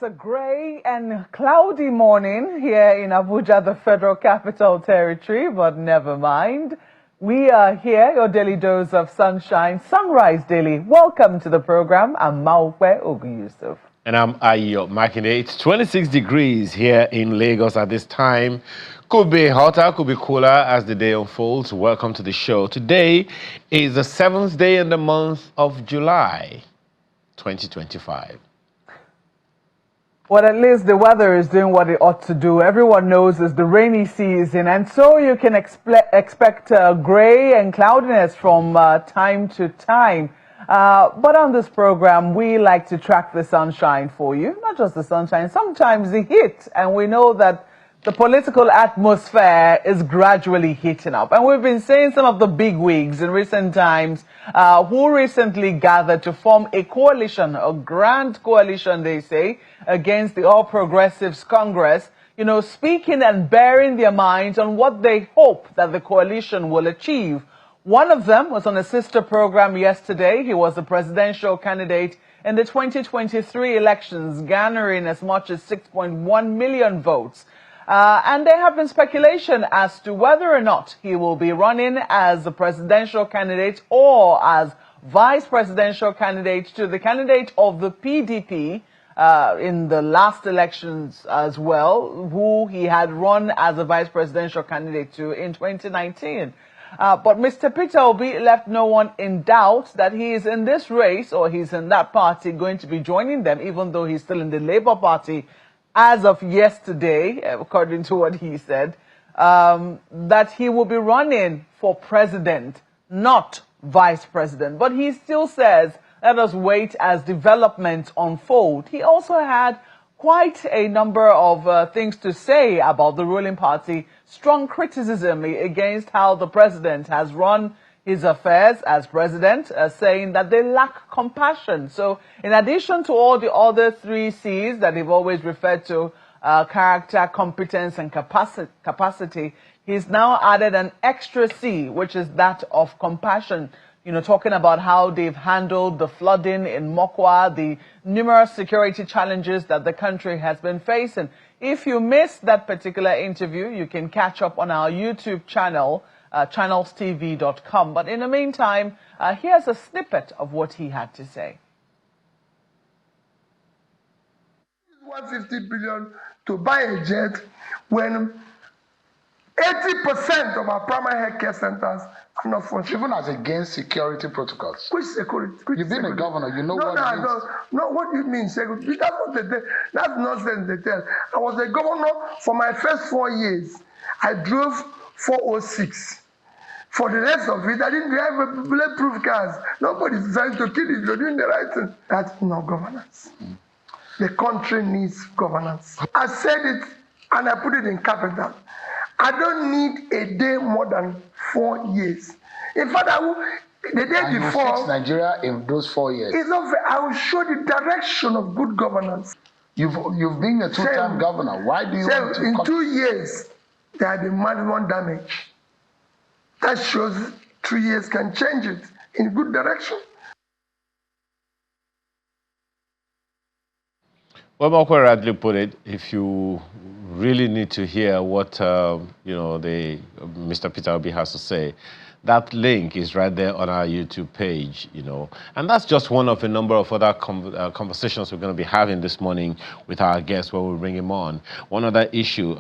It's a grey and cloudy morning here in Abuja, the Federal Capital Territory, but never mind. We are here, your daily dose of sunshine, Sunrise Daily. Welcome to the program. I'm Maupe Ogun-Yusuf. And I'm Ayo Makinde. It's 26 degrees here in Lagos at this time. Could be hotter, could be cooler as the day unfolds. Welcome to the show. Today is the 7th day in the month of July, 2025. Well, at least the weather is doing what it ought to do. Everyone knows it's the rainy season, and so you can expect grey and cloudiness from time to time. But on this program, we like to track the sunshine for you. Not just the sunshine, sometimes the heat. And we know that the political atmosphere is gradually heating up. And we've been seeing some of the big wigs in recent times who recently gathered to form a coalition, a grand coalition, they say, against the All Progressives Congress, you know, speaking and bearing their minds on what they hope that the coalition will achieve. One of them was on a sister program yesterday. He was the presidential candidate in the 2023 elections, garnering as much as 6.1 million votes. And there have been speculation as to whether or not he will be running as the presidential candidate or as vice presidential candidate to the candidate of the PDP in the last elections as well, who he had run as a vice presidential candidate to in 2019. But Mr. Peter Obi left no one in doubt that he is in this race or he's in that party going to be joining them, even though he's still in the Labour Party as of yesterday, according to what he said, that he will be running for president, not vice president. But he still says, let us wait as developments unfold. He also had quite a number of things to say about the ruling party, strong criticism against how the president has run his affairs as president, saying that they lack compassion. So in addition to all the other 3 C's that they've always referred to, character, competence, and capacity, he's now added an extra C, which is that of compassion. You know, talking about how they've handled the flooding in Mokwa, the numerous security challenges that the country has been facing. If you missed that particular interview, you can catch up on our YouTube channel, channelstv.com. But in the meantime, here's a snippet of what he had to say. 150 billion to buy a jet when 80% of our primary health care centers are not functioning. Even as against security protocols. Which security? You've been a governor, you know what it means. No, what do you mean security? That's what they tell. That's nonsense they tell. I was a governor for my first 4 years. I drove 406. For the rest of it, I didn't drive bulletproof cars. Nobody's trying to kill you. You're doing the right thing. That's not governance. The country needs governance. I said it and I put it in capital. I don't need a day more than 4 years. In fact, the day and before, you fix Nigeria in those 4 years. It's not fair. I will show the direction of good governance. You've been a 2-time governor. Why do you want to... In 2 years, there had been maximum damage. That shows 3 years can change it in good direction. Well, Mokwe Radley put it, if you really need to hear what, Mr. Peter Obi has to say, that link is right there on our YouTube page, you know. And that's just one of a number of other conversations we're going to be having this morning with our guests when we bring him on. One other issue,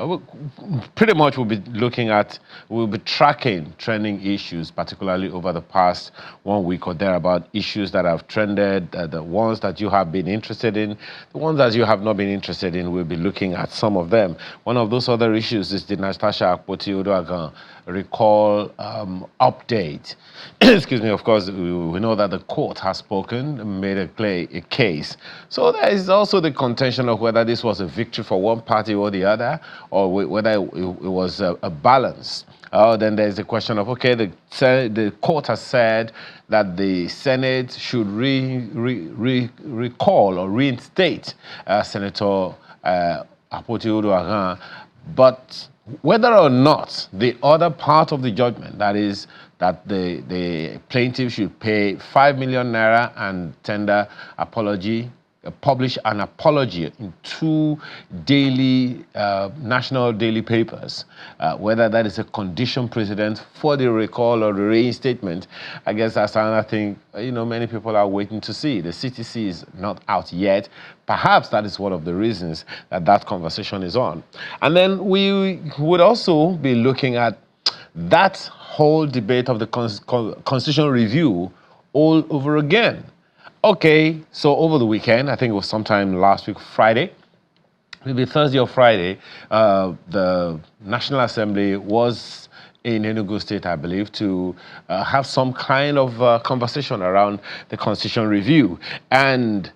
pretty much we'll be tracking trending issues, particularly over the past 1 week or thereabout, issues that have trended, the ones that you have been interested in, the ones that you have not been interested in, we'll be looking at some of them. One of those other issues is the Natasha Akpoti-Odoagan recall update. Excuse me, of course, we know that the court has spoken, made a case. So there is also the contention of whether this was a victory for one party or the other, or whether it was a balance. Then there's the question of, okay, the court has said that the Senate should recall or reinstate Senator Akpoti-Odoagan, but whether or not the other part of the judgment, that is that the plaintiff should pay 5 million naira and tender apology publish an apology in 2 daily, national daily papers, whether that is a condition precedent for the recall or the reinstatement. I guess that's another thing, many people are waiting to see. The CTC is not out yet. Perhaps that is one of the reasons that conversation is on. And then we would also be looking at that whole debate of the constitutional review all over again. Okay, so over the weekend, I think it was sometime last week, Friday, maybe Thursday or Friday, the National Assembly was in Enugu State, I believe, to have some kind of conversation around the constitutional review. And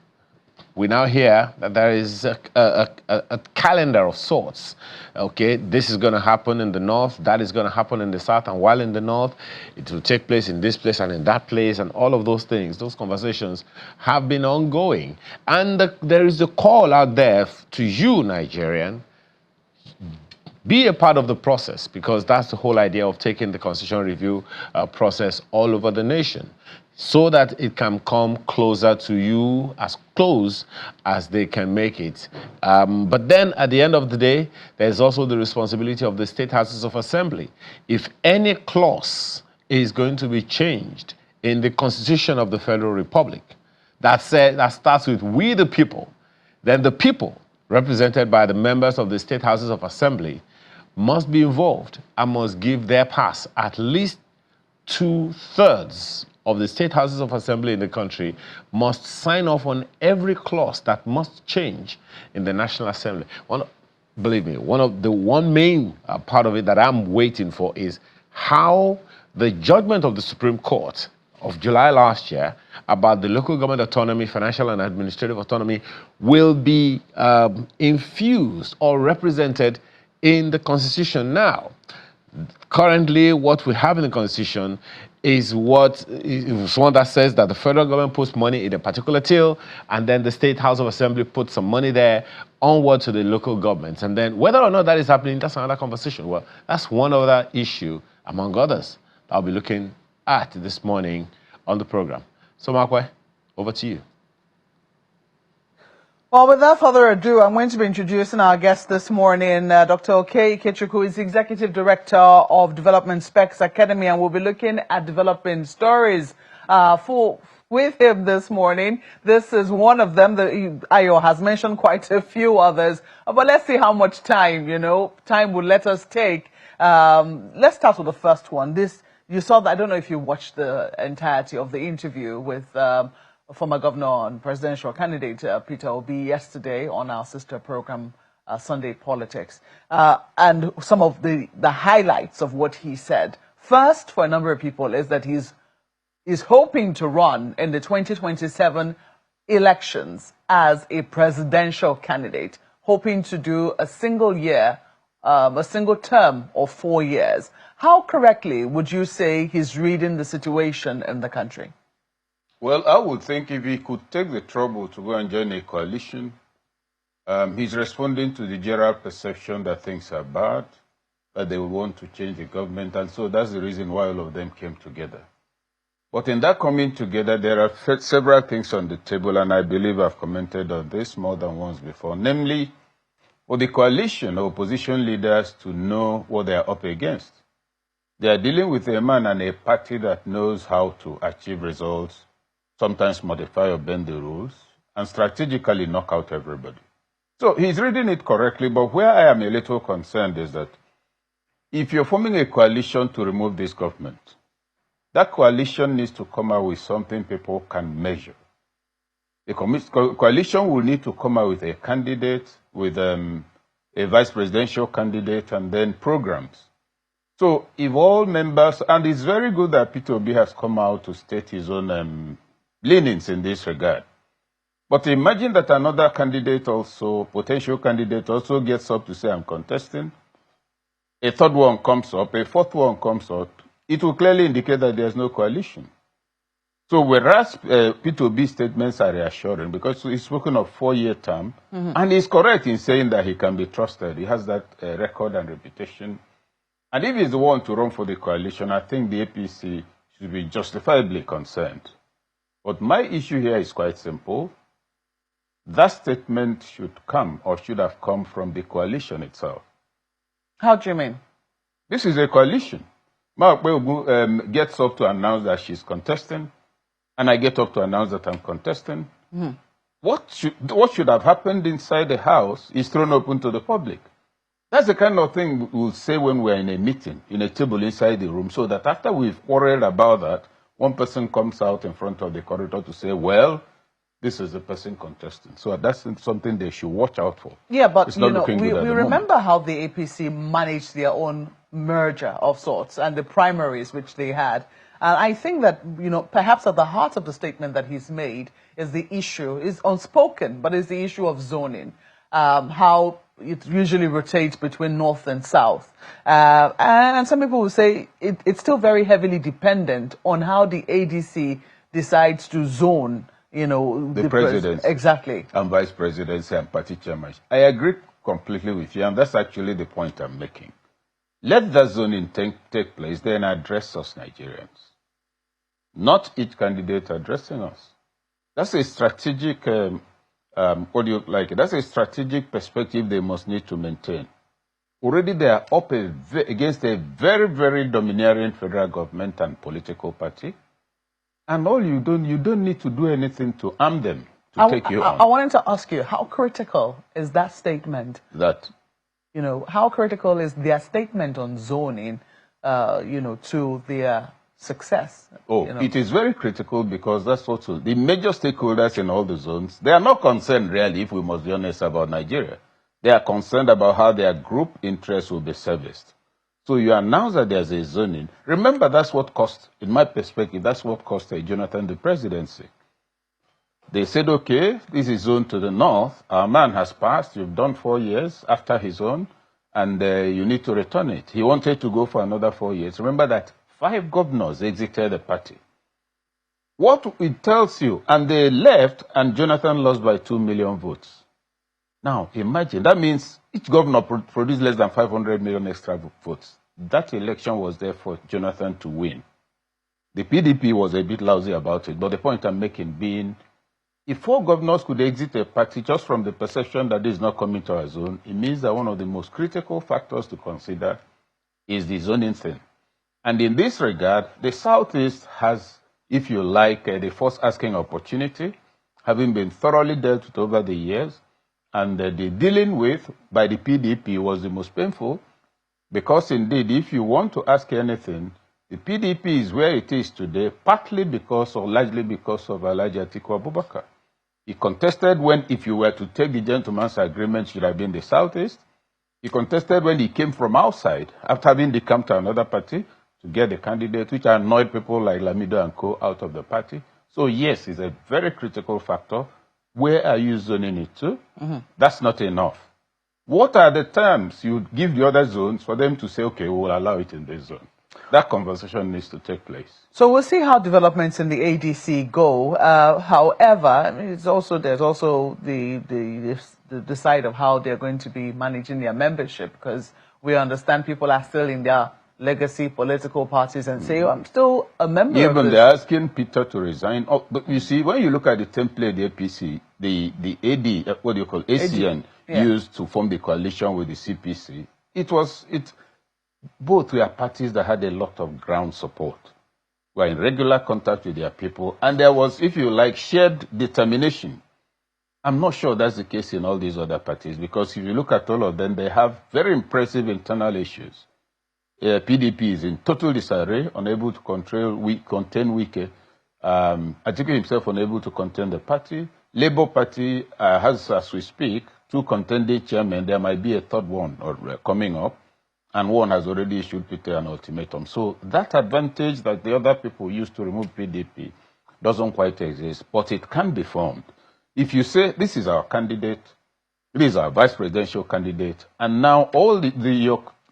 we now hear that there is a calendar of sorts. Okay, this is going to happen in the north, that is going to happen in the south, and while in the north, it will take place in this place and in that place, and all of those things, those conversations have been ongoing. And there is a call out there to you, Nigerian, be a part of the process, because that's the whole idea of taking the constitutional review process all over the nation, so that it can come closer to you, as close as they can make it. But then at the end of the day, there's also the responsibility of the state houses of assembly. If any clause is going to be changed in the Constitution of the Federal Republic that starts with "we the people," then the people, represented by the members of the state houses of assembly, must be involved and must give their pass. At least 2/3 of the state houses of assembly in the country must sign off on every clause that must change in the National Assembly. Believe me, one main part of it that I'm waiting for is how the judgment of the Supreme Court of July last year about the local government autonomy, financial and administrative autonomy, will be infused or represented in the Constitution now. Currently, what we have in the Constitution is one that says that the federal government puts money in a particular till, and then the State House of Assembly puts some money there onward to the local governments. And then whether or not that is happening, that's another conversation. Well, that's one other issue, among others, that I'll be looking at this morning on the program. So, Markwe, over to you. Well, without further ado, I'm going to be introducing our guest this morning. Dr. Okey Ikechukwu is Executive Director of Development Specs Academy, and we'll be looking at developing stories with him this morning. This is one of them. Ayo has mentioned quite a few others, but let's see how much time will let us take. Let's start with the first one. You saw that, I don't know if you watched the entirety of the interview with former governor and presidential candidate Peter Obi yesterday on our sister program, Sunday Politics, and some of the highlights of what he said. First, for a number of people, is that he's hoping to run in the 2027 elections as a presidential candidate, hoping to do a single year, a single term of 4 years. How correctly would you say he's reading the situation in the country? Well, I would think if he could take the trouble to go and join a coalition, he's responding to the general perception that things are bad, that they will want to change the government, and so that's the reason why all of them came together. But in that coming together, there are several things on the table, and I believe I've commented on this more than once before, namely, for the coalition or opposition leaders to know what they are up against. They are dealing with a man and a party that knows how to achieve results, sometimes modify or bend the rules, and strategically knock out everybody. So he's reading it correctly, but where I am a little concerned is that if you're forming a coalition to remove this government, that coalition needs to come out with something people can measure. The coalition will need to come out with a candidate, with a vice presidential candidate, and then programs. So if all members, and it's very good that Peter Obi has come out to state his own leanings in this regard. But imagine that another candidate also, potential candidate also gets up to say, I'm contesting. A third one comes up, a fourth one comes up. It will clearly indicate that there's no coalition. So whereas Peter Obi's statements are reassuring, because he's spoken of 4-year term, and he's correct in saying that he can be trusted. He has that record and reputation. And if he's the one to run for the coalition, I think the APC should be justifiably concerned. But my issue here is quite simple. That statement should come or should have come from the coalition itself. How do you mean? This is a coalition. Mark gets up to announce that she's contesting, and I get up to announce that I'm contesting. What should have happened inside the house is thrown open to the public. That's the kind of thing we'll say when we're in a meeting, in a table inside the room, so that after we've quarreled about that, one person comes out in front of the corridor to say, well, this is the person contesting. So that's something they should watch out for. Yeah, but it's not looking we good at the remember moment. how the APC managed their own merger of sorts and the primaries which they had. And I think that, perhaps at the heart of the statement that he's made is the issue, is unspoken, but is the issue of zoning, how it usually rotates between north and south. And some people will say it's still very heavily dependent on how the ADC decides to zone, the presidency. Exactly. And vice presidency and party chairman. I agree completely with you, and that's actually the point I'm making. Let that zoning take place, then address us Nigerians. Not each candidate addressing us. That's a strategic, that's a strategic perspective they must need to maintain. Already they are up against a very, very domineering federal government and political party. And all you don't need to do anything to arm them, to take you on. I wanted to ask you, how critical is that statement? That? How critical is their statement on zoning, to their success? It is very critical because that's also the major stakeholders in all the zones. They are not concerned really, if we must be honest, about Nigeria. They are concerned about how their group interests will be serviced. So you announce that there's a zoning. Remember, that's what cost, in my perspective, that's what cost Jonathan the presidency. They said, okay, this is zoned to the north. Our man has passed. You've done 4 years after his own, and you need to return it. He wanted to go for another 4 years. Remember that 5 governors exited the party. What it tells you, and they left, and Jonathan lost by 2 million votes. Now, imagine, that means each governor produced less than 500 million extra votes. That election was there for Jonathan to win. The PDP was a bit lousy about it, but the point I'm making being, if 4 governors could exit a party just from the perception that this is not coming to our zone, it means that one of the most critical factors to consider is the zoning thing. And in this regard, the Southeast has, if you like, the first asking opportunity, having been thoroughly dealt with over the years, and the dealing with by the PDP was the most painful, because indeed, if you want to ask anything, the PDP is where it is today, partly because or largely because of Alhaji Atiku Abubakar. He contested when, if you were to take the gentleman's agreement, should have been the Southeast. He contested when he came from outside, after having decamped to another party, to get the candidate, which annoyed people like Lamido and co. out of the party. So yes, it's a very critical factor. Where are you zoning it to? That's not enough. What are the terms you give the other zones for them to say, okay, we will allow it in this zone? That conversation needs to take place. So we'll see how developments in the ADC go. However, there's also the side of how they're going to be managing their membership, because we understand people are still in their legacy political parties and say, I'm still a member of Even this. they're asking Peter to resign. But you see, when you look at the template the APC, the AD, what do you call ACN, used to form the coalition with the CPC, both were parties that had a lot of ground support. Were in regular contact with their people, and there was, if you like, shared determination. I'm not sure that's the case in all these other parties, because if you look at all of them, they have very impressive internal issues. PDP is in total disarray, unable to contain Wike. Atiku himself unable to contain the party. Labour Party has, as we speak, 2 contending chairmen. There might be a third one coming up, and one has already issued Peter an ultimatum. So that advantage that the other people used to remove PDP doesn't quite exist, but it can be formed. If you say, this is our candidate, this is our vice presidential candidate, and now all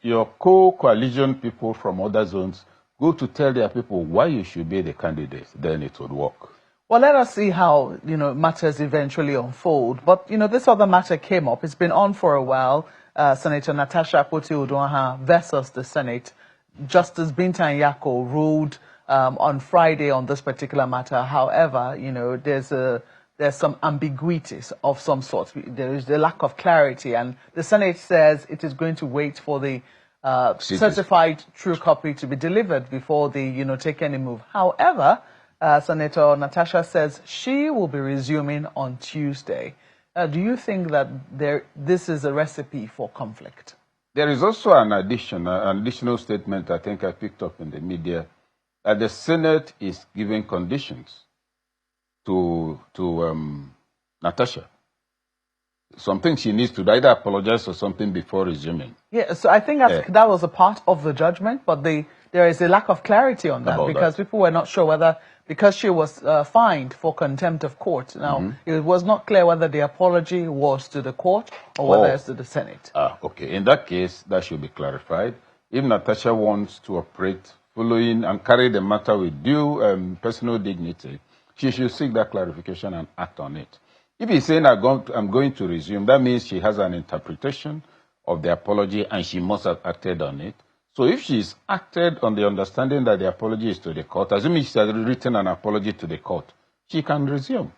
your co-coalition people from other zones go to tell their people why you should be the candidate, then it would work. Well, let us see how, matters eventually unfold. But, this other matter came up. It's been on for a while. Senator Natasha Akpoti-Uduaghan versus the Senate. Justice Binta Nyako ruled on Friday on this particular matter. However, there's there's some ambiguities of some sort. There is the lack of clarity, and the Senate says it is going to wait for the certified true copy to be delivered before they, take any move. However, Senator Natasha says she will be resuming on Tuesday. Do you think that this is a recipe for conflict? There is also an additional statement I think I picked up in the media that the Senate is giving conditions to Natasha. Something she needs to either apologize or something before resuming. Yeah, so I think that was a part of the judgment, but there is a lack of clarity on that because people were not sure whether, because she was fined for contempt of court. Now, it was not clear whether the apology was to the court or whether it's to the Senate. Okay. In that case, that should be clarified. If Natasha wants to operate following and carry the matter with due personal dignity, she should seek that clarification and act on it. If he's saying, I'm going to resume, that means she has an interpretation of the apology and she must have acted on it. So if she's acted on the understanding that the apology is to the court, assuming she has written an apology to the court, she can resume.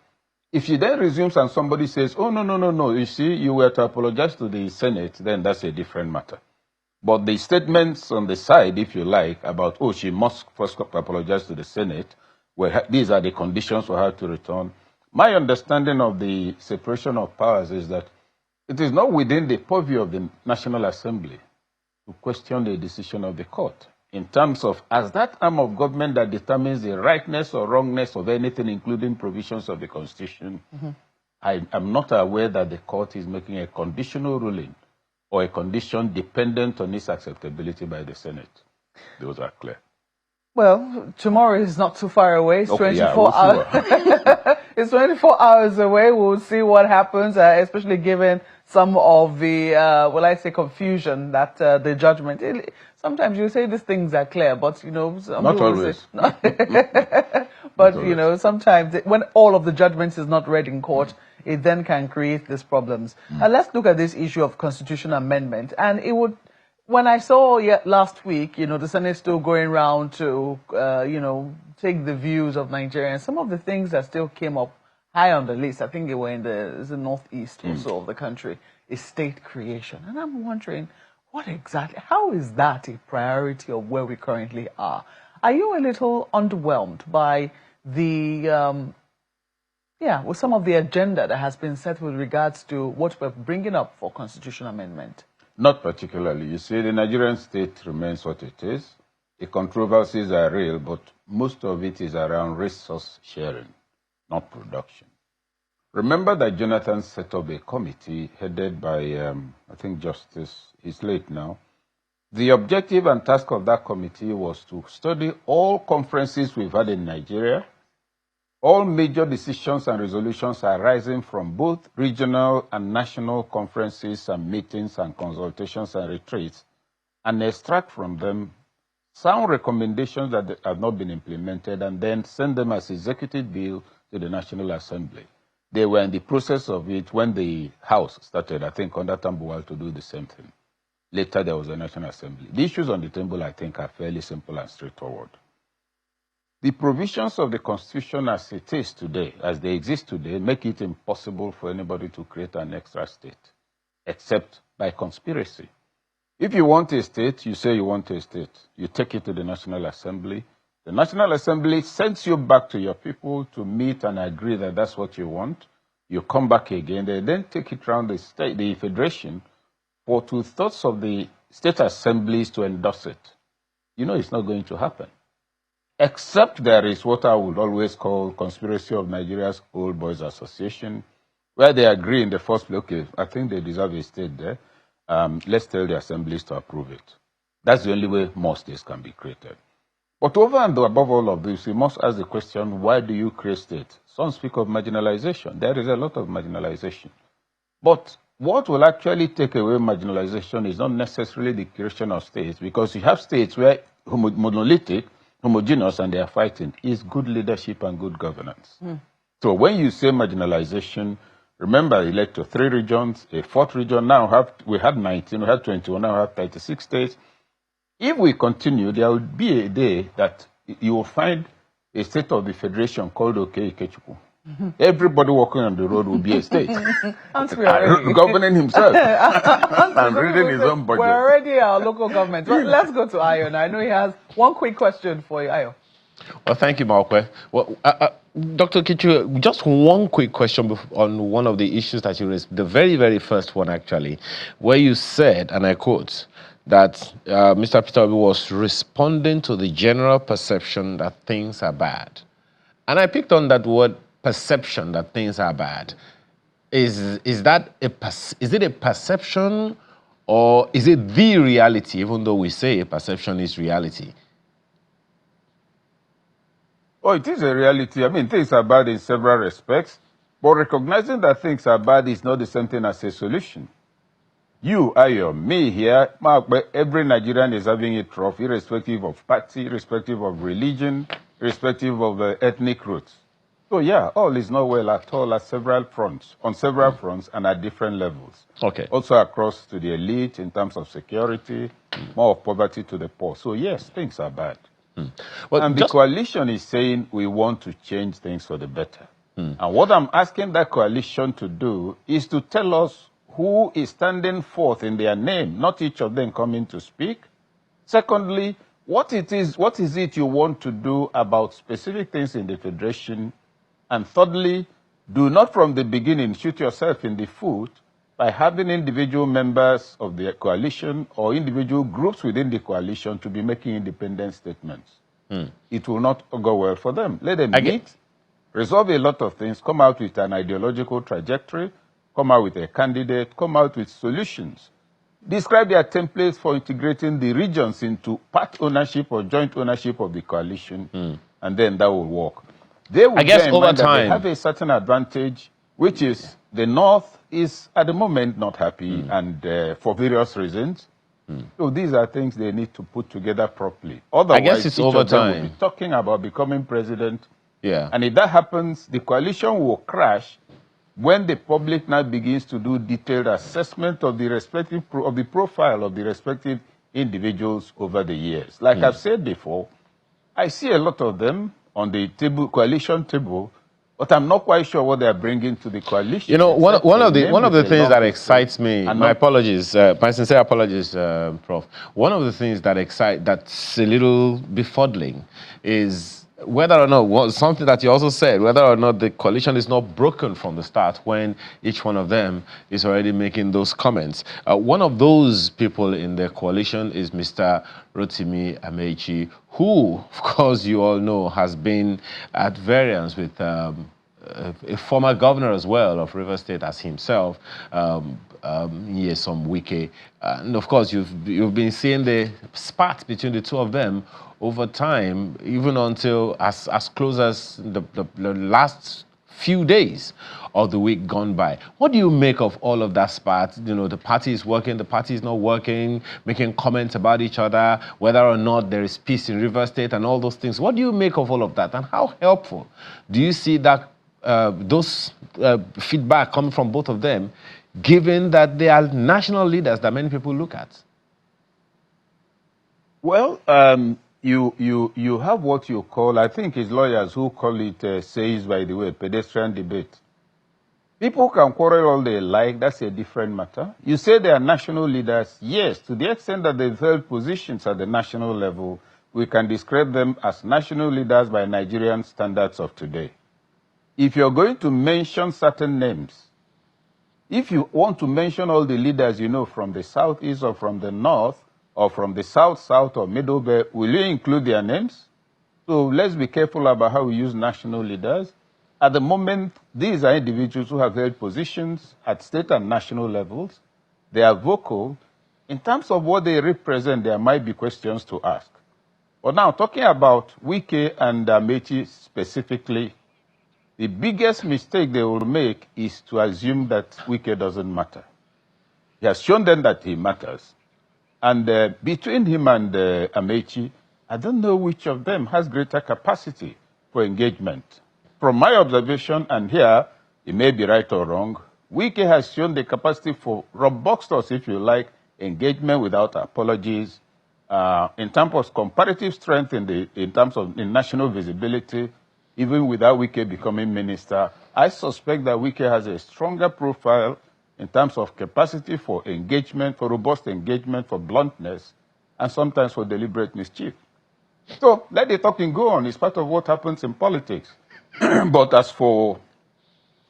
If she then resumes and somebody says, oh, no, you see, you were to apologize to the Senate, then that's a different matter. But the statements on the side, if you like, about, she must first apologize to the Senate, these are the conditions for her to return. My understanding of the separation of powers is that it is not within the purview of the National Assembly to question the decision of the court in terms of, as that arm of government that determines the rightness or wrongness of anything, including provisions of the Constitution. I am not aware that the court is making a conditional ruling or a condition dependent on its acceptability by the Senate. Those are clear. Well, tomorrow is not too far away. It's 24 hours. It's 24 hours away. We'll see what happens, especially given some of the, confusion that the judgment. Sometimes you say these things are clear, but, not always. But, sometimes when all of the judgments is not read in court, it then can create these problems. Let's look at this issue of constitutional amendment. And it would, when I saw last week, the Senate still going around to, take the views of Nigerians, some of the things that still came up high on the list, I think they were in the northeast or so of the country, is state creation. And I'm wondering, how is that a priority of where we currently are? Are you a little underwhelmed by with some of the agenda that has been set with regards to what we're bringing up for constitutional amendment? Not particularly. You see, the Nigerian state remains what it is. The controversies are real, but most of it is around resource sharing, not production. Remember that Jonathan set up a committee headed by, I think, Justice, he's late now. The objective and task of that committee was to study all conferences we've had in Nigeria, all major decisions and resolutions arising from both regional and national conferences and meetings and consultations and retreats, and extract from them sound recommendations that have not been implemented and then send them as executive bill to the National Assembly. They were in the process of it when the House started, I think, under Tambuwal to do the same thing. Later, there was a National Assembly. The issues on the table, I think, are fairly simple and straightforward. The provisions of the Constitution as it is today, as they exist today, make it impossible for anybody to create an extra state, except by conspiracy. If you want a state, you say you want a state. You take it to the National Assembly. The National Assembly sends you back to your people to meet and agree that that's what you want. You come back again. They then take it around the state, the federation, for 2/3 of the state assemblies to endorse it. It's not going to happen. Except there is what I would always call conspiracy of Nigeria's Old Boys Association, where they agree in the first place, okay, I think they deserve a state there. Let's tell the assemblies to approve it. That's the only way more states can be created. But over and above all of this, we must ask the question, why do you create states? Some speak of marginalization. There is a lot of marginalization. But what will actually take away marginalization is not necessarily the creation of states, because you have states where monolithic, homogeneous, and they are fighting, is good leadership and good governance. So when you say marginalization, remember, we elect to 3 regions, a 4th region. Now we had 19, we had 21, now we have 36 states. If we continue, there will be a day that you will find a state of the federation called Okey Ikechukwu. Everybody walking on the road will be a state. Governing himself and reading his own budget. We're already our local government. But let's go to Ayo. I know he has one quick question for you, Ayo. Well, thank you, Malkwe. Well, Dr. Ikechukwu, just one quick question on one of the issues that you raised, the very, very first one, actually, where you said, and I quote, that Mr. Peter Obi was responding to the general perception that things are bad. And I picked on that word perception, that things are bad. Is it a perception, or is it the reality, even though we say a perception is reality? Oh, it is a reality. I mean, things are bad in several respects, but recognizing that things are bad is not the same thing as a solution. You, Ayo, me here, every Nigerian is having it rough, irrespective of party, irrespective of religion, irrespective of ethnic roots. So yeah, all is not well at all on several fronts, and at different levels. Okay. Also across to the elite in terms of security, more of poverty to the poor. So yes, things are bad. Well, and the coalition is saying we want to change things for the better. And what I'm asking that coalition to do is to tell us who is standing forth in their name, not each of them coming to speak. Secondly, what is it you want to do about specific things in the federation? And thirdly, do not from the beginning shoot yourself in the foot by having individual members of the coalition or individual groups within the coalition to be making independent statements. It will not go well for them. Let them meet, resolve a lot of things, come out with an ideological trajectory, come out with a candidate, come out with solutions. Describe their templates for integrating the regions into part ownership or joint ownership of the coalition, and then that will work. They will over time they have a certain advantage, which is the North is at the moment not happy, and for various reasons. So these are things they need to put together properly. Otherwise, I guess it's over time. Will be talking about becoming president. Yeah. And if that happens, the coalition will crash when the public now begins to do detailed assessment of the respective of the profile of the respective individuals over the years. Like I've said before, I see a lot of them on the table, coalition table, but I'm not quite sure what they're bringing to the coalition. You know, one of the things that excites me, my apologies, my sincere apologies, Prof. One of the things that's a little befuddling is whether or not, something that you also said, whether or not the coalition is not broken from the start when each one of them is already making those comments. One of those people in the coalition is Mr. Rotimi Amechi, who, of course, you all know, has been at variance with a former governor as well of Rivers State as himself, Nyesom Wike. And of course, you've been seeing the spat between the two of them over time, even until as close as the last few days of the week gone by. What do you make of all of that spat? You know, the party is working, the party is not working, making comments about each other, whether or not there is peace in Rivers State and all those things. What do you make of all of that, and how helpful do you see that those feedback coming from both of them, given that they are national leaders that many people look at? Well, you have what you call, I think it's lawyers who call it, says by the way, pedestrian debate. People can quarrel all they like, that's a different matter. You say they are national leaders, yes, to the extent that they've held positions at the national level, we can describe them as national leaders by Nigerian standards of today. If you're going to mention certain names, if you want to mention all the leaders you know from the southeast or from the north, or from the south or middle belt, will you include their names? So let's be careful about how we use national leaders. At the moment, these are individuals who have held positions at state and national levels. They are vocal. In terms of what they represent, there might be questions to ask. But now, talking about Wike and Amechi specifically, the biggest mistake they will make is to assume that Wike doesn't matter. He has shown them that he matters. And between him and Amechi, I don't know which of them has greater capacity for engagement. From my observation, and here, it may be right or wrong, Wike has shown the capacity for robust, if you like, engagement without apologies, in terms of comparative strength in terms of national visibility, even without Wike becoming minister. I suspect that Wike has a stronger profile in terms of capacity for engagement, for robust engagement, for bluntness, and sometimes for deliberate mischief. So let the talking go on. It's part of what happens in politics. But as for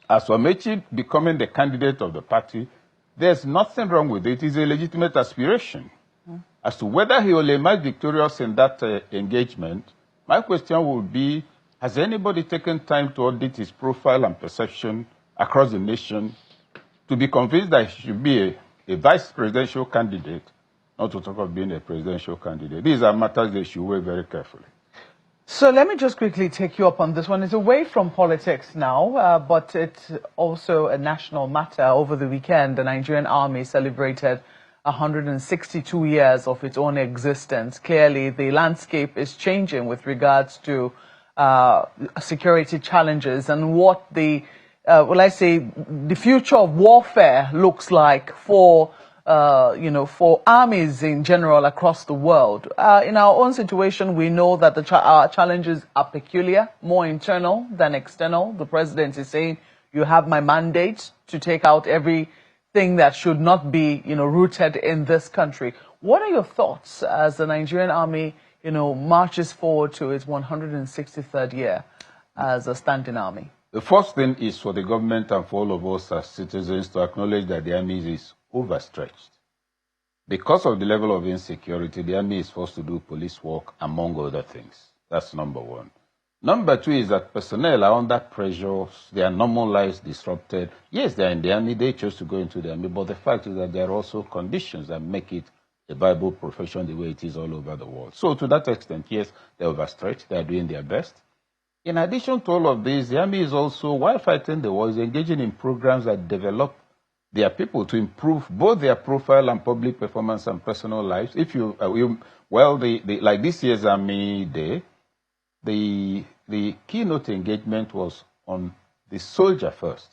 Mechi becoming the candidate of the party, there's nothing wrong with it. It's a legitimate aspiration. As to whether he will emerge victorious in that engagement, my question would be, has anybody taken time to audit his profile and perception across the nation to be convinced that he should be a vice presidential candidate, not to talk of being a presidential candidate? These are matters they should weigh very carefully. So let me just quickly take you up on this one. It's away from politics now, but it's also a national matter. Over the weekend, the Nigerian Army celebrated 162 years of its own existence. Clearly, the landscape is changing with regards to security challenges and what the, the future of warfare looks like for for armies in general across the world. In our own situation, we know that our challenges are peculiar, more internal than external. The president is saying, you have my mandate to take out everything that should not be, rooted in this country. What are your thoughts as the Nigerian army, marches forward to its 163rd year as a standing army? The first thing is for the government and for all of us as citizens to acknowledge that the army is overstretched. Because of the level of insecurity, the army is forced to do police work, among other things. That's number one. Number two is that personnel are under pressure, their normal lives disrupted. Yes, they're in the army, they chose to go into the army, but the fact is that there are also conditions that make it a viable profession the way it is all over the world. So to that extent, yes, they're overstretched, they're doing their best. In addition to all of this, the army is also, while fighting the war, is engaging in programs that develop their people to improve both their profile and public performance and personal lives. If like this year's Army Day, the keynote engagement was on the soldier first.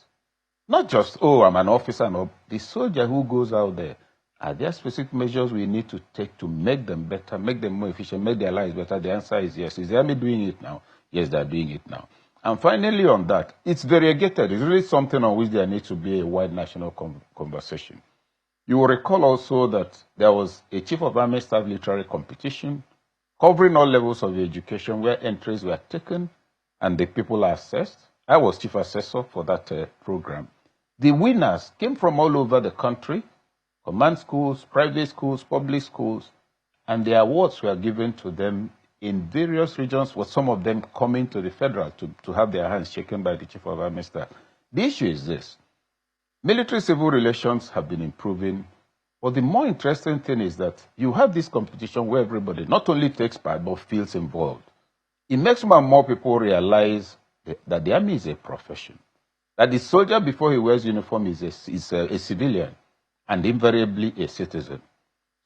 Not just, I'm an officer, no, the soldier who goes out there. Are there specific measures we need to take to make them better, make them more efficient, make their lives better? The answer is yes. Is the army doing it now? Yes, they're doing it now. And finally on that, it's variegated. It's really something on which there needs to be a wide national conversation. You will recall also that there was a Chief of Army Staff literary competition covering all levels of education where entries were taken and the people are assessed. I was Chief Assessor for that program. The winners came from all over the country, command schools, private schools, public schools, and the awards were given to them in various regions, with some of them coming to the federal to have their hands shaken by the Chief of Army Staff. The issue is this. Military-civil relations have been improving, but the more interesting thing is that you have this competition where everybody not only takes part, but feels involved. It makes more and more people realize that the army is a profession, that the soldier before he wears uniform is a civilian, and invariably a citizen.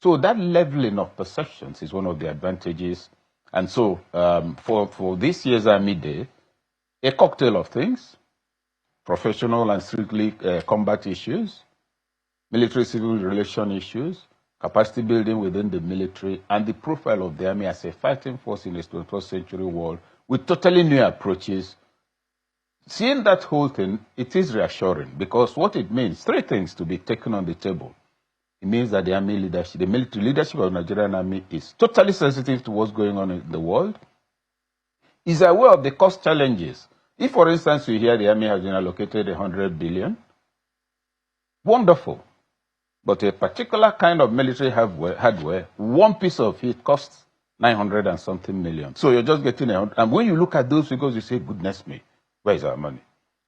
So that leveling of perceptions is one of the advantages. And so for this year's Army Day, a cocktail of things, professional and strictly combat issues, military-civil relation issues, capacity building within the military, and the profile of the army as a fighting force in the 21st century world with totally new approaches. Seeing that whole thing, it is reassuring because what it means, three things to be taken on the table. It means that the army leadership, the military leadership of the Nigerian army is totally sensitive to what's going on in the world, is aware of the cost challenges. If, for instance, you hear the army has been allocated 100 billion, wonderful. But a particular kind of military hardware, one piece of it costs 900 and something million. So you're just getting and when you look at those figures, you say, goodness me, where is our money?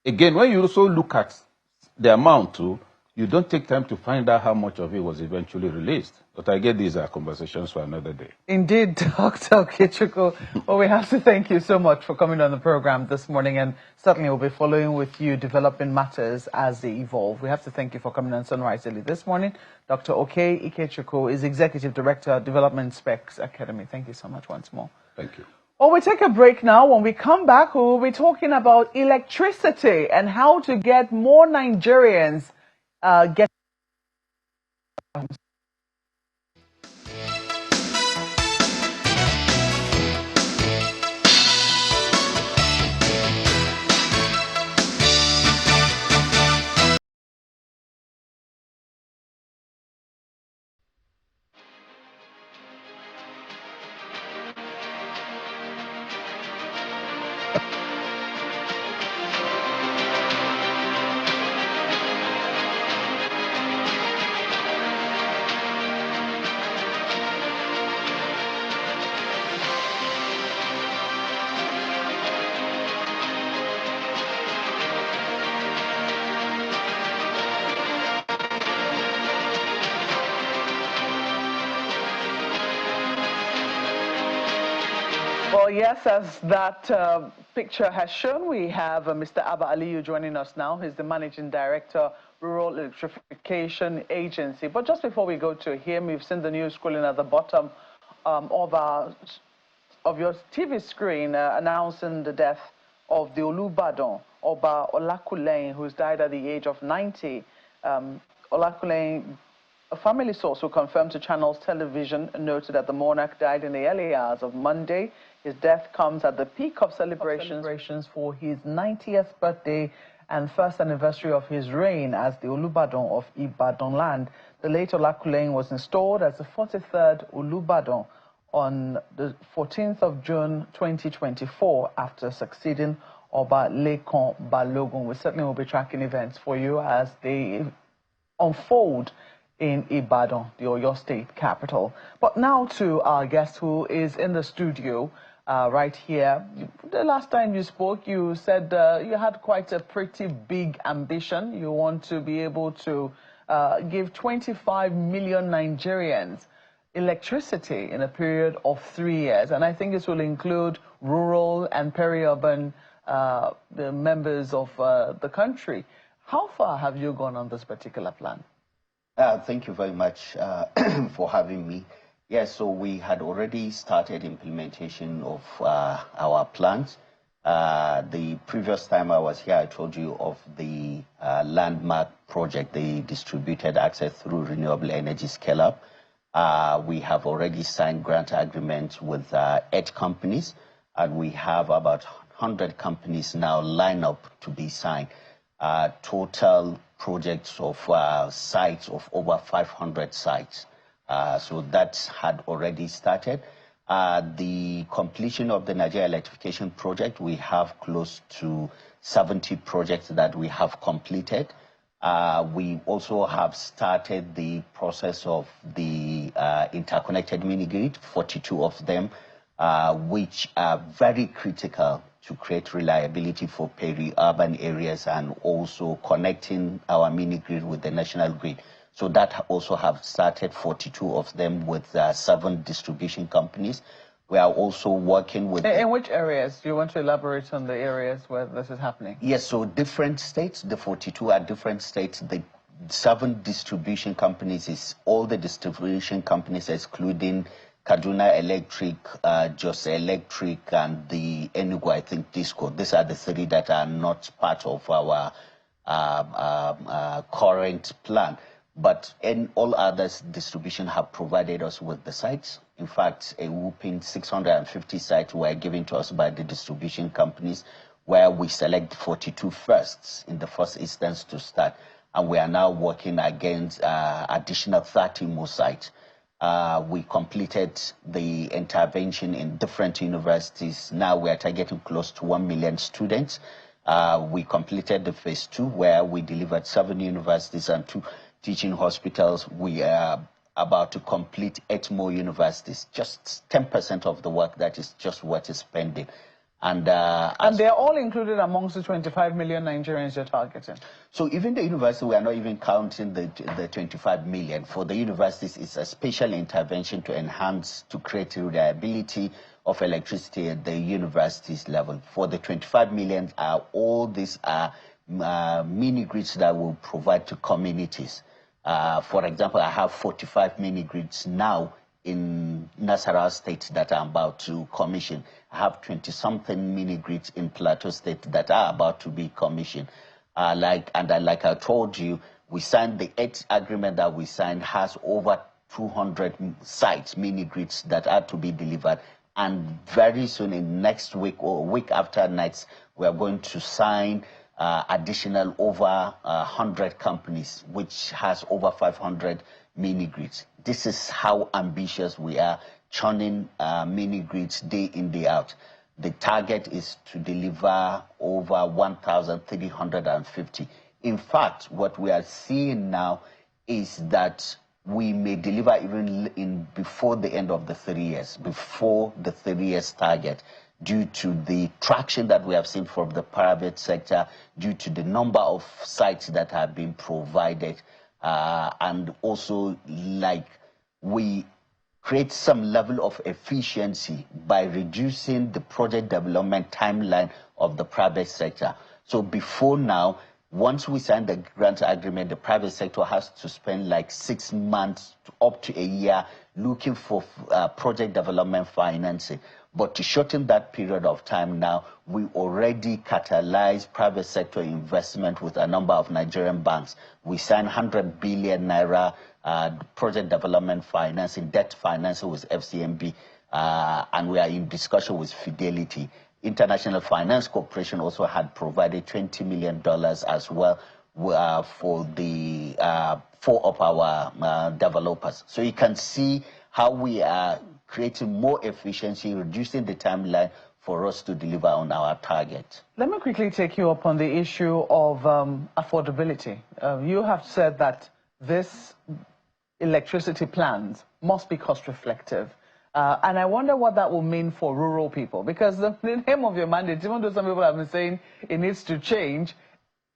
Again, when you also look at the amount too, you don't take time to find out how much of it was eventually released. But I get these are conversations for another day. Indeed, Dr. Ikechukwu. Well, we have to thank you so much for coming on the program this morning, and certainly we'll be following with you developing matters as they evolve. We have to thank you for coming on Sunrise Daily this morning. Dr. Okey Ikechukwu is Executive Director, Development Specs Academy. Thank you so much once more. Thank you. Well, we take a break now. When we come back, we will be talking about electricity and how to get more Nigerians get Well, yes, as that picture has shown, we have Mr. Abba Aliyu joining us now. He's the Managing Director, Rural Electrification Agency. But just before we go to him, we've seen the news scrolling at the bottom of your TV screen announcing the death of the Olubadan, Oba Olakuleyin, who's died at the age of 90. Olakuleyin, a family source who confirmed to Channels Television, noted that the monarch died in the early hours of Monday. His death comes at the peak of celebrations for his 90th birthday and first anniversary of his reign as the Olubadan of Ibadan land. The late Olakuleyin was installed as the 43rd Olubadan on the 14th of June 2024 after succeeding Oba Lekan Balogun. We certainly will be tracking events for you as they unfold in Ibadan, the Oyo State capital. But now to our guest who is in the studio right here. The last time you spoke, you said you had quite a pretty big ambition. You want to be able to give 25 million Nigerians electricity in a period of 3 years. And I think this will include rural and peri-urban the members of the country. How far have you gone on this particular plan? Thank you very much for having me. Yes, so we had already started implementation of our plans. The previous time I was here, I told you of the landmark project, the distributed access through renewable energy scale-up. We have already signed grant agreements with 8 companies, and we have about 100 companies now lined up to be signed. Total projects of sites of over 500 sites. So that had already started. The completion of the Nigeria electrification project, we have close to 70 projects that we have completed. We also have started the process of the interconnected mini-grid, 42 of them, which are very critical to create reliability for peri-urban areas and also connecting our mini-grid with the national grid. So that also have started 42 of them with 7 distribution companies. We are also working with... In which areas? Do you want to elaborate on the areas where this is happening? Yes, so different states, the 42 are different states. The 7 distribution companies is all the distribution companies excluding Kaduna Electric, Jos Electric, and the Enugu, I think, Disco. These are the 3 that are not part of our current plan. But in all others, distribution have provided us with the sites. In fact, a whooping 650 sites were given to us by the distribution companies, where we select 42 firsts in the first instance to start. And we are now working against additional 30 more sites. We completed the intervention in different universities. Now we are targeting close to 1 million students. We completed the phase 2, where we delivered 7 universities and 2 teaching hospitals. We are about to complete 8 more universities. Just 10% of the work that is just what is pending. And they're all included amongst the 25 million Nigerians you're targeting. So even the university, we are not even counting the 25 million. For the universities, it's a special intervention to enhance, to create reliability of electricity at the universities level. For the 25 million, all these are mini grids that will provide to communities. For example, I have 45 mini grids now in Nasarawa State that I'm about to commission. I have 20-something mini grids in Plateau State that are about to be commissioned. Like I told you, we signed the 8th agreement that we signed has over 200 sites, mini grids that are to be delivered. And very soon, in next week or week after next, we are going to sign additional over 100 companies, which has over 500 mini grids. This is how ambitious we are, churning mini grids day in, day out. The target is to deliver over 1,350. In fact, what we are seeing now is that we may deliver even before the end of the 3 years, before the 3 years target, due to the traction that we have seen from the private sector, due to the number of sites that have been provided, and also like we create some level of efficiency by reducing the project development timeline of the private sector. So before now, once we sign the grant agreement, the private sector has to spend like 6 months to up to a year looking for project development financing. But to shorten that period of time now, we already catalyze private sector investment with a number of Nigerian banks. We signed 100 billion naira project development financing, debt financing with FCMB, and we are in discussion with Fidelity. International Finance Corporation also had provided $20 million as well for the 4 of our developers. So you can see how we are creating more efficiency, reducing the timeline for us to deliver on our target. Let me quickly take you up on the issue of affordability. You have said that this electricity plans must be cost reflective. And I wonder what that will mean for rural people, because the name of your mandate, even though some people have been saying it needs to change,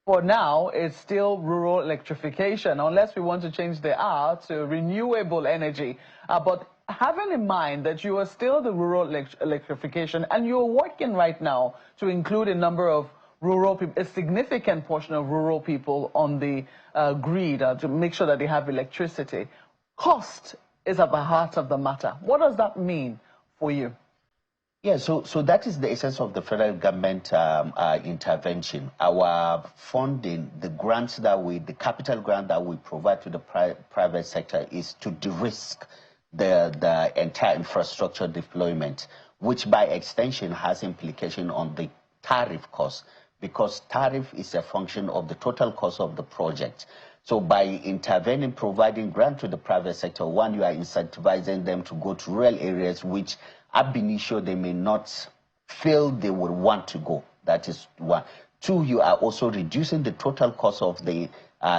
for now it's still rural electrification, unless we want to change the R to renewable energy. But having in mind that you are still the rural electrification, and you're working right now to include a number of rural people, a significant portion of rural people on the grid to make sure that they have electricity, cost is at the heart of the matter. What does that mean for you? Yeah, so that is the essence of the federal government intervention. Our funding, the grants the capital grant that we provide to the private sector is to de-risk the entire infrastructure deployment, which by extension has implication on the tariff cost, because tariff is a function of the total cost of the project. So by intervening, providing grant to the private sector, one, you are incentivizing them to go to rural areas which ab initio they may not feel they would want to go. That is one. Two, you are also reducing the total cost of the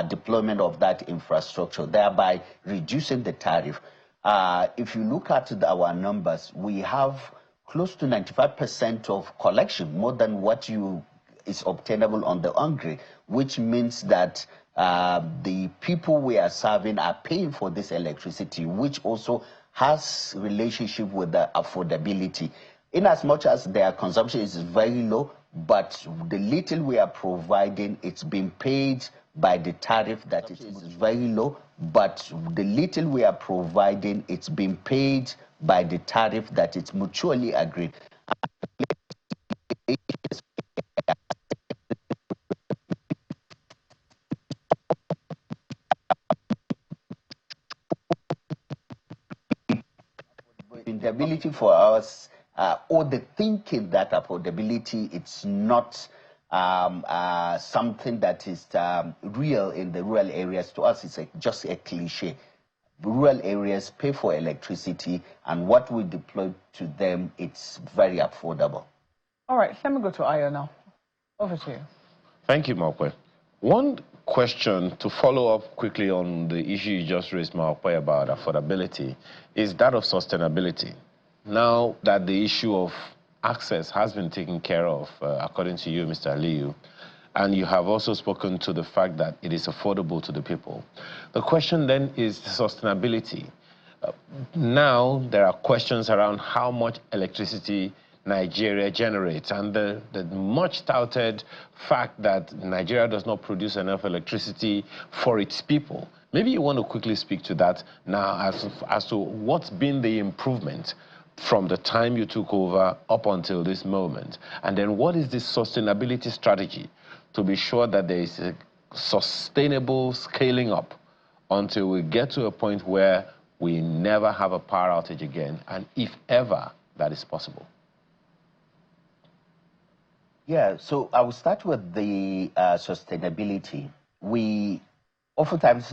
deployment of that infrastructure, thereby reducing the tariff. If you look at our numbers, we have close to 95% of collection, more than what is obtainable on the on-grid, which means that the people we are serving are paying for this electricity, which also has relationship with the affordability. In as much as their consumption is very low, but the little we are providing, it's being paid by the tariff that is very low, but the little we are providing, it's being paid by the tariff that it's mutually agreed. The ability for us, or the thinking that affordability, it's not something that is real in the rural areas. To us, it's just a cliche. Rural areas pay for electricity, and what we deploy to them, it's very affordable. All right, let me go to Ayo now. Over to you. Thank you, Mokwe. One question to follow up quickly on the issue you just raised, Mokwe, about affordability is that of sustainability. Now that the issue of access has been taken care of, according to you, Mr. Aliyu, and you have also spoken to the fact that it is affordable to the people. The question then is sustainability. Now there are questions around how much electricity Nigeria generates, and the much touted fact that Nigeria does not produce enough electricity for its people. Maybe you want to quickly speak to that now as to what's been the improvement from the time you took over up until this moment, and then what is the sustainability strategy to be sure that there is a sustainable scaling up until we get to a point where we never have a power outage again, and if ever that is possible. Yeah, so I will start with the sustainability. We oftentimes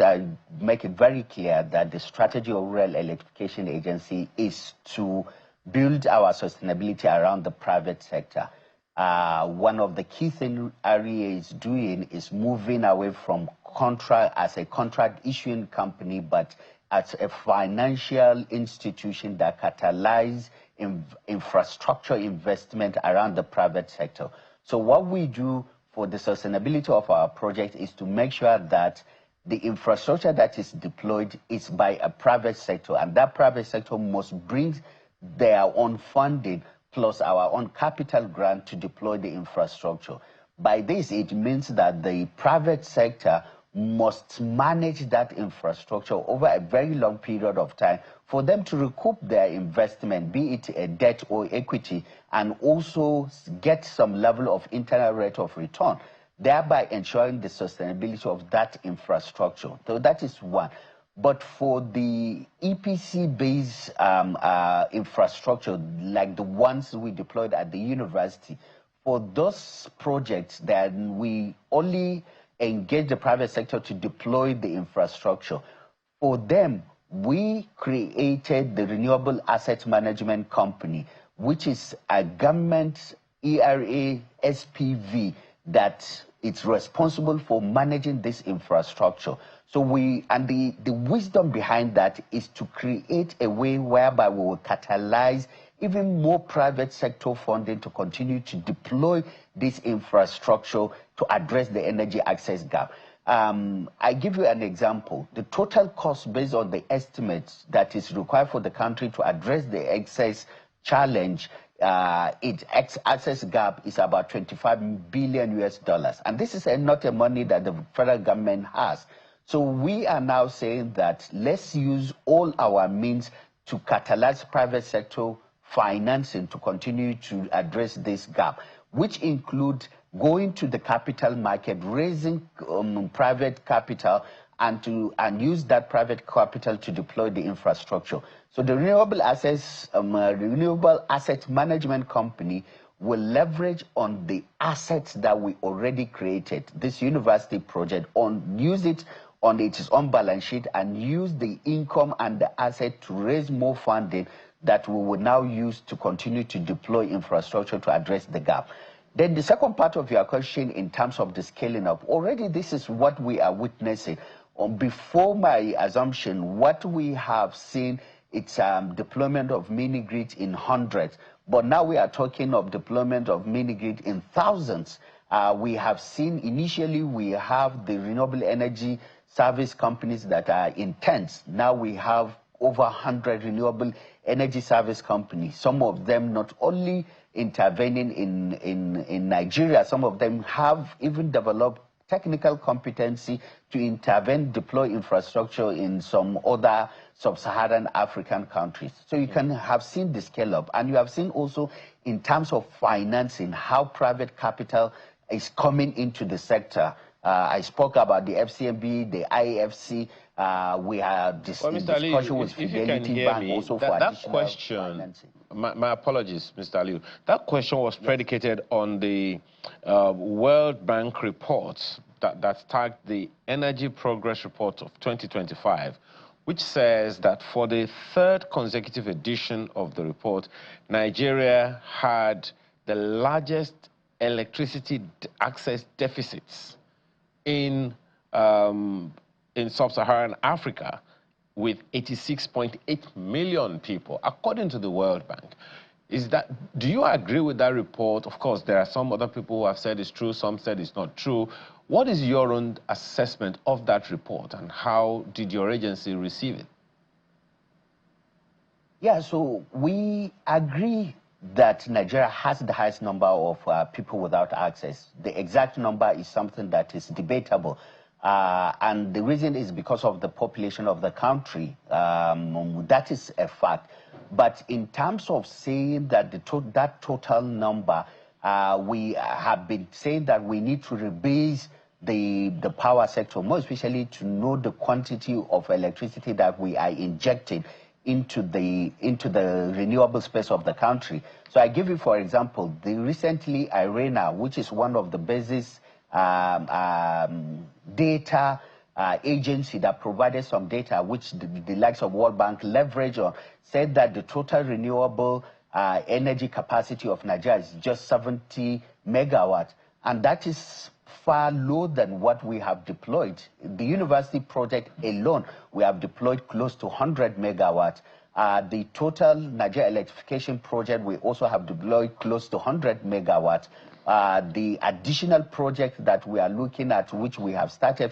make it very clear that the strategy of Rural Electrification Agency is to build our sustainability around the private sector. One of the key things REA is doing is moving away from contract as a contract issuing company, but as a financial institution that catalyzes infrastructure investment around the private sector. So what we do for the sustainability of our project is to make sure that the infrastructure that is deployed is by a private sector, and that private sector must bring their own funding plus our own capital grant to deploy the infrastructure. By this, it means that the private sector must manage that infrastructure over a very long period of time for them to recoup their investment, be it a debt or equity, and also get some level of internal rate of return, thereby ensuring the sustainability of that infrastructure. So that is one. But for the EPC-based infrastructure, like the ones we deployed at the university, for those projects that we only engage the private sector to deploy the infrastructure. For them, we created the Renewable Asset Management Company, which is a government REA SPV that it's responsible for managing this infrastructure. So the wisdom behind that is to create a way whereby we will catalyze even more private sector funding to continue to deploy this infrastructure to address the energy access gap. I give you an example. The total cost based on the estimates that is required for the country to address the excess challenge, its access gap is about $25 billion US. And this is not a money that the federal government has. So we are now saying that let's use all our means to catalyze private sector financing to continue to address this gap, which include going to the capital market, raising private capital, and use that private capital to deploy the infrastructure. So the Renewable Asset Management Company will leverage on the assets that we already created, this university project, use it on its own balance sheet and use the income and the asset to raise more funding that we will now use to continue to deploy infrastructure to address the gap. Then the second part of your question in terms of the scaling up, already this is what we are witnessing. Before my assumption, what we have seen, it's deployment of mini-grid in hundreds, but now we are talking of deployment of mini-grid in thousands. We have seen initially we have the renewable energy service companies that are in tens. Now we have over 100 renewable energy service companies, some of them not only intervening in Nigeria, some of them have even developed technical competency to intervene, deploy infrastructure in some other sub-Saharan African countries. So you can have seen the scale up, and you have seen also in terms of financing how private capital is coming into the sector. I spoke about the FCMB, the IFC. We have discussion with Fidelity Bank also for additional financing. My apologies, Mr. Liu. That question was predicated on the World Bank report that tagged the Energy Progress Report of 2025, which says that for the third consecutive edition of the report, Nigeria had the largest electricity access deficits in sub-Saharan Africa, with 86.8 million people, according to the World Bank. Do you agree with that report? Of course, there are some other people who have said it's true, some said it's not true. What is your own assessment of that report, and how did your agency receive it? Yeah, so we agree that Nigeria has the highest number of people without access. The exact number is something that is debatable. And the reason is because of the population of the country. That is a fact. But in terms of saying that that total number, we have been saying that we need to rebase the power sector, more especially to know the quantity of electricity that we are injecting into the renewable space of the country. So I give you, for example, the recently REA, which is one of the basis data agency that provided some data, which the likes of World Bank leverage on, said that the total renewable energy capacity of Nigeria is just 70 megawatts, and that is far lower than what we have deployed. The university project alone, we have deployed close to 100 megawatts, The total Nigeria electrification project, we also have deployed close to 100 megawatts. The additional project that we are looking at, which we have started,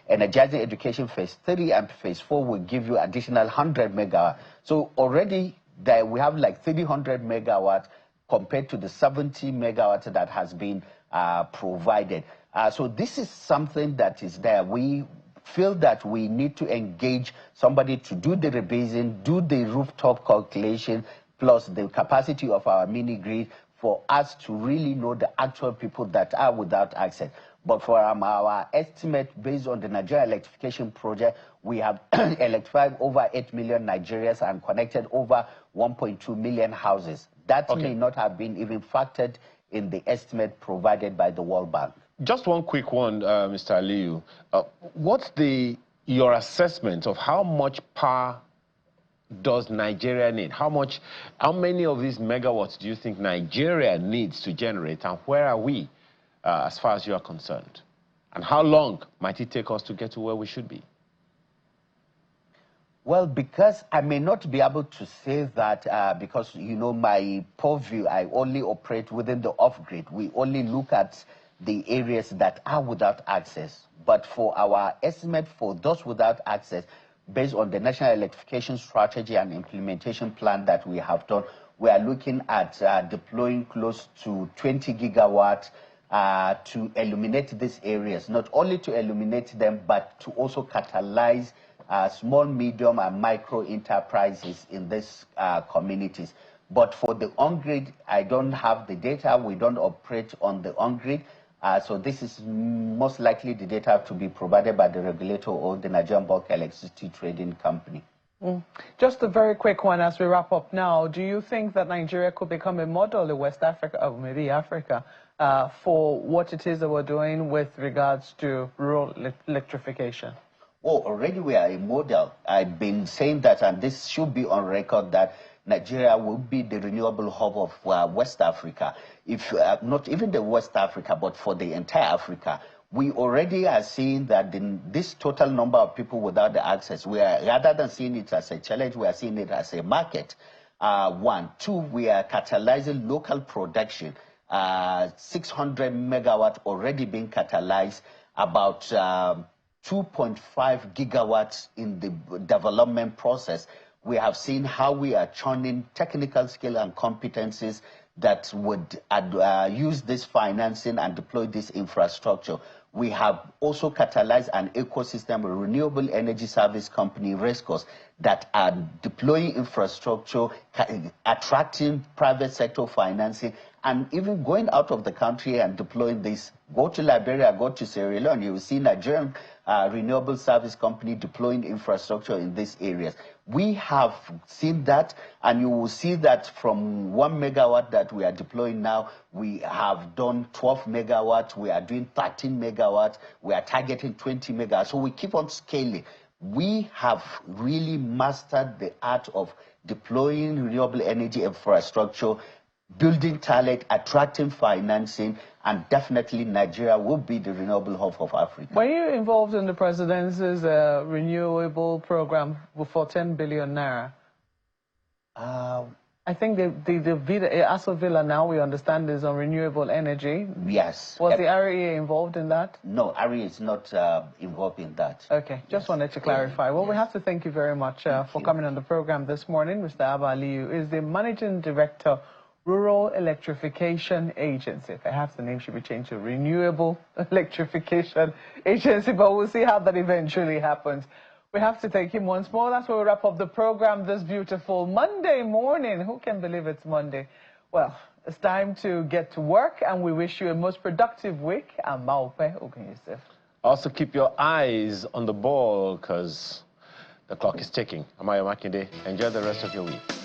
Energizing Education Phase 3 and Phase 4, will give you additional 100 megawatts. So already there we have like 300 megawatts compared to the 70 megawatts that has been provided. So this is something that is there. We feel that we need to engage somebody to do the rebasing, do the rooftop calculation, plus the capacity of our mini grid for us to really know the actual people that are without access. But for our estimate based on the Nigeria electrification project, we have electrified over 8 million Nigerians and connected over 1.2 million houses. That may not have been even factored in the estimate provided by the World Bank. Just one quick one, Mr. Aliyu. What's your assessment of how much power does Nigeria need? How many of these megawatts do you think Nigeria needs to generate, and where are we as far as you are concerned? And how long might it take us to get to where we should be? Well, because I may not be able to say that because, you know, my purview, I only operate within the off-grid. We only look at the areas that are without access. But for our estimate for those without access, based on the National Electrification Strategy and Implementation Plan that we have done, we are looking at deploying close to 20 gigawatts to illuminate these areas, not only to illuminate them, but to also catalyze small, medium, and micro enterprises in these communities. But for the on-grid, I don't have the data. We don't operate on the on-grid. So this is most likely the data to be provided by the regulator or the Nigerian Bulk Electricity Trading Company. Just a very quick one as we wrap up now. Do you think that Nigeria could become a model in West Africa, or maybe Africa, for what it is that we're doing with regards to rural electrification? Oh, already we are a model. I've been saying that, and this should be on record, that Nigeria will be the renewable hub of West Africa. If not even the West Africa, but for the entire Africa. We already are seeing that this total number of people without the access, we are, rather than seeing it as a challenge, we are seeing it as a market. One. Two, we are catalyzing local production. 600 megawatt already being catalyzed, about 2.5 gigawatts in the development process. We have seen how we are churning technical skill and competencies that would use this financing and deploy this infrastructure. We have also catalyzed an ecosystem, a renewable energy service company, RESCOS, that are deploying infrastructure, attracting private sector financing, and even going out of the country and deploying this. Go to Liberia, go to Sierra Leone, you will see Nigerian renewable service company deploying infrastructure in these areas. We have seen that, and you will see that from 1 megawatt that we are deploying now, we have done 12 megawatts, we are doing 13 megawatts, we are targeting 20 megawatts. So we keep on scaling. We have really mastered the art of deploying renewable energy infrastructure, building talent, attracting financing, and definitely Nigeria will be the renewable hub of Africa. Were you involved in the Presidency's renewable program for 10 billion naira? I think the Aso Villa now, we understand, is on renewable energy. Yes. Was the REA involved in that? No, REA is not involved in that. Okay, just wanted to clarify. Well, we have to thank you very much for coming on the program this morning. Mr. Abba Aliyu is the Managing Director, Rural Electrification Agency. Perhaps the name should be changed to Renewable Electrification Agency, but we'll see how that eventually happens. We have to thank him once more. That's where we wrap up the program this beautiful Monday morning. Who can believe it's Monday? Well, it's time to get to work, and we wish you a most productive week. I'm Maupe Ogunyusef. Also keep your eyes on the ball, because the clock is ticking. I'm Ayo Makinde. Enjoy the rest of your week.